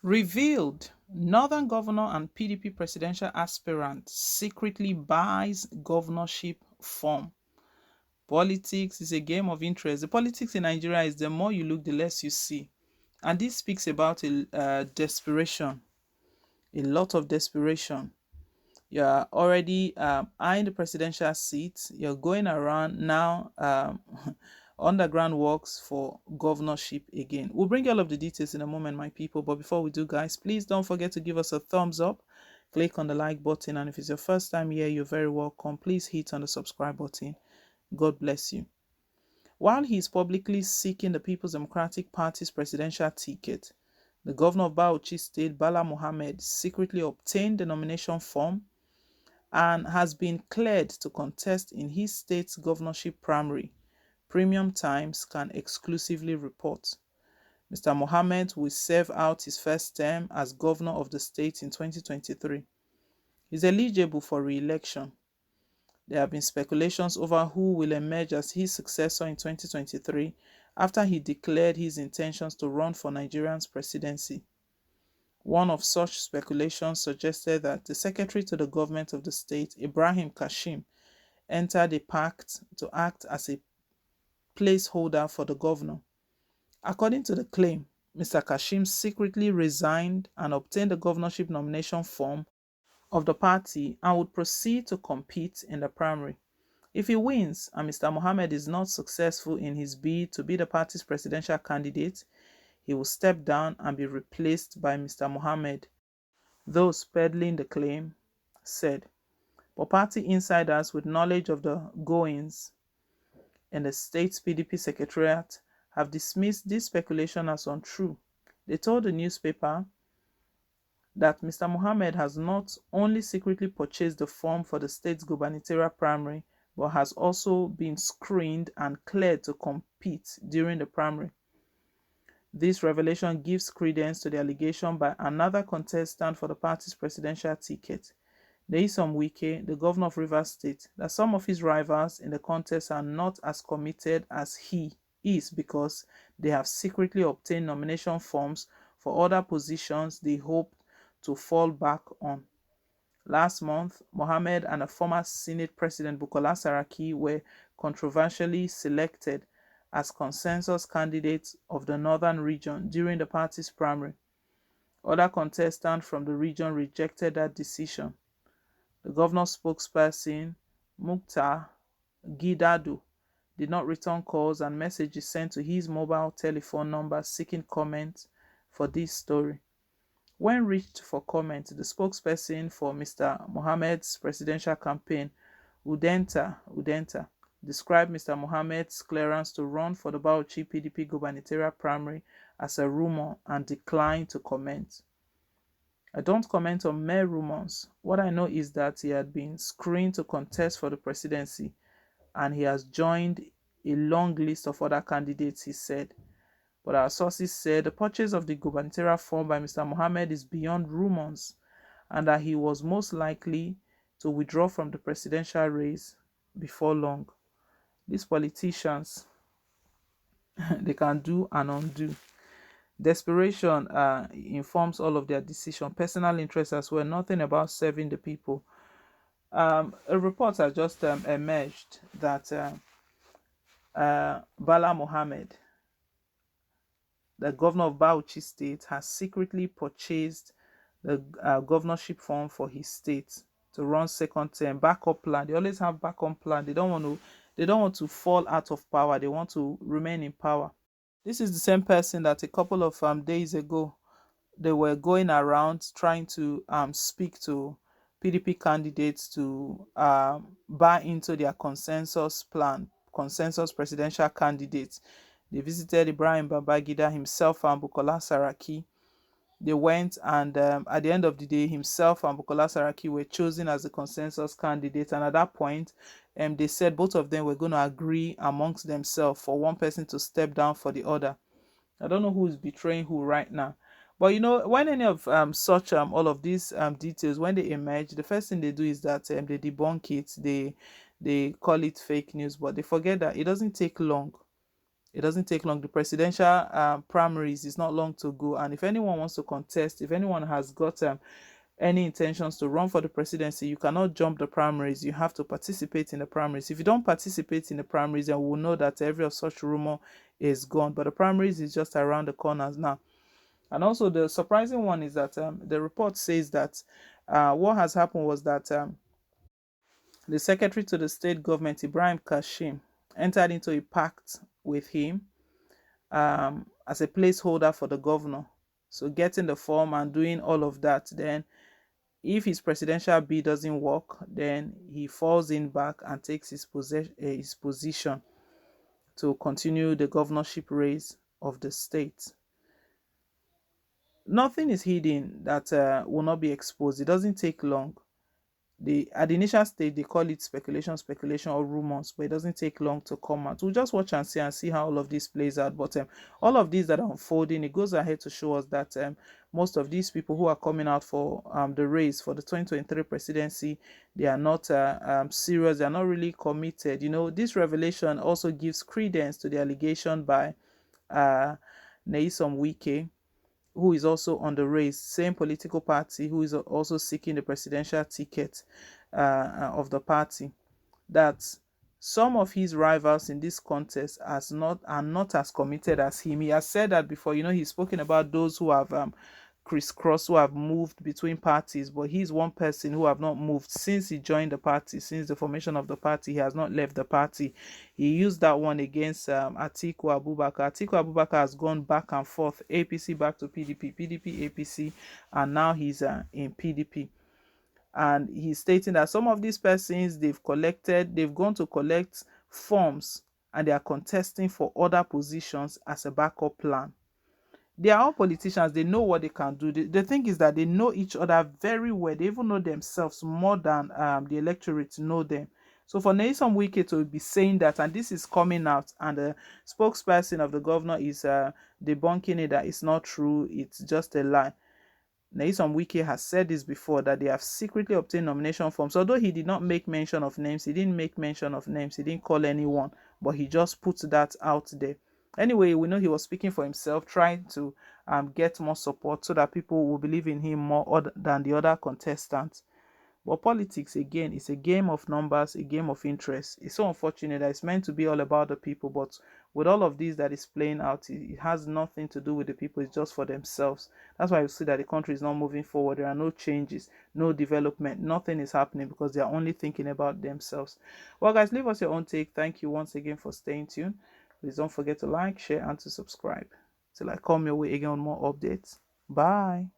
Revealed Northern governor and PDP presidential aspirant secretly buys governorship form. Politics is a game of interest. The politics in Nigeria is the more you look, the less you see. And this speaks about a desperation, a lot of desperation. You're already eyeing the presidential seat. You're going around now underground works for governorship again. We'll bring you all of the details in a moment, my people. But before we do, guys, please don't forget to give us a thumbs up. Click on the like button. And if it's your first time here, you're very welcome. Please hit on the subscribe button. God bless you. While he is publicly seeking the People's Democratic Party's presidential ticket, the governor of Bauchi State, Bala Mohammed, secretly obtained the nomination form and has been cleared to contest in his state's governorship primary. Premium Times can exclusively report. Mr. Mohammed will serve out his first term as governor of the state in 2023. He is eligible for re-election. There have been speculations over who will emerge as his successor in 2023 after he declared his intentions to run for Nigeria's presidency. One of such speculations suggested that the secretary to the government of the state, Ibrahim Kashim, entered a pact to act as a placeholder for the governor. According to the claim, Mr. Kashim secretly resigned and obtained the governorship nomination form of the party and would proceed to compete in the primary. If he wins and Mr. Mohammed is not successful in his bid to be the party's presidential candidate, he will step down and be replaced by Mr. Mohammed. Those peddling the claim said, but party insiders with knowledge of the goings in the state's PDP secretariat have dismissed this speculation as untrue. They told the newspaper that Mr. Mohammed has not only secretly purchased the form for the state's gubernatorial primary, but has also been screened and cleared to compete during the primary. This revelation gives credence to the allegation by another contestant for the party's presidential ticket, Nyesom Wike, the governor of Rivers State, that some of his rivals in the contest are not as committed as he is because they have secretly obtained nomination forms for other positions they hope to fall back on. Last month, Mohammed and a former Senate President Bukola Saraki were controversially selected as consensus candidates of the northern region during the party's primary. Other contestants from the region rejected that decision. The governor's spokesperson, Mukhtar Gidado, did not return calls and messages sent to his mobile telephone number seeking comment for this story. When reached for comment, the spokesperson for Mr. Mohammed's presidential campaign, Udenta, described Mr. Mohammed's clearance to run for the Bauchi PDP gubernatorial primary as a rumor and declined to comment. I don't comment on mere rumors. What I know is that he had been screened to contest for the presidency and he has joined a long list of other candidates, he said. But our sources said the purchase of the gubernatorial form by Mr. Mohammed is beyond rumors and that he was most likely to withdraw from the presidential race before long. These politicians, they can do and undo. Desperation informs all of their decision. Personal interest as well, nothing about serving the people. A report has just emerged that Bala Mohammed, the governor of Bauchi State, has secretly purchased the governorship form for his state to run second term. Backup plan. They always have backup plan. They don't want to fall out of power. They want to remain in power. This is the same person that a couple of days ago they were going around trying to speak to PDP candidates to buy into their consensus plan, consensus presidential candidates. They visited Ibrahim Babangida himself and Bukola Saraki. They went and at the end of the day, himself and Bukola Saraki were chosen as the consensus candidate. And at that point, they said both of them were going to agree amongst themselves for one person to step down for the other. I don't know who is betraying who right now. But you know, when any of such all of these details, when they emerge, the first thing they do is that they debunk it. They call it fake news, but they forget that it doesn't take long. It doesn't take long. The presidential primaries is not long to go. And if anyone wants to contest, if anyone has got any intentions to run for the presidency, you cannot jump the primaries. You have to participate in the primaries. If you don't participate in the primaries, then we'll know that every of such rumor is gone. But the primaries is just around the corners now. And also the surprising one is that the report says that what has happened was that the secretary to the state government, Ibrahim Kashim, entered into a pact with him as a placeholder for the governor. So getting the form and doing all of that, then if his presidential bid doesn't work, then he falls in back and takes his position to continue the governorship race of the state. Nothing is hidden that will not be exposed. It doesn't take long. At the initial stage they call it speculation or rumors, but it doesn't take long to come out. We'll just watch and see how all of this plays out. But all of these that are unfolding, it goes ahead to show us that most of these people who are coming out for the race for the 2023 presidency, they are not serious. They are not really committed. This revelation also gives credence to the allegation by Nyesom Wike, who is also on the race, same political party, who is also seeking the presidential ticket of the party, that some of his rivals in this contest are not as committed as him. He has said that before. He's spoken about those who have crisscrossed, who have moved between parties, but he's one person who have not moved since he joined the party. Since the formation of the party, he has not left the party. He used that one against Atiku Abubakar. Atiku Abubakar has gone back and forth, APC back to PDP, PDP, APC, and now he's in PDP. And he's stating that some of these persons, they've gone to collect forms and they are contesting for other positions as a backup plan. They are all politicians. They know what they can do. The thing is that they know each other very well. They even know themselves more than the electorate know them. So for Nyesom Wike to be saying that, and this is coming out, and the spokesperson of the governor is debunking it, that it's not true, it's just a lie. Nyesom Wike has said this before, that they have secretly obtained nomination forms. Although he did not make mention of names, he didn't call anyone, but he just put that out there. Anyway, we know he was speaking for himself, trying to get more support so that people will believe in him more than the other contestants. But politics, again, is a game of numbers, a game of interest. It's so unfortunate that it's meant to be all about the people, but with all of this that is playing out, it has nothing to do with the people. It's just for themselves. That's why you see that the country is not moving forward. There are no changes, no development, nothing is happening because they are only thinking about themselves. Well, guys, leave us your own take. Thank you once again for staying tuned. Please don't forget to like, share, and to subscribe. Till I come your way again on more updates. Bye.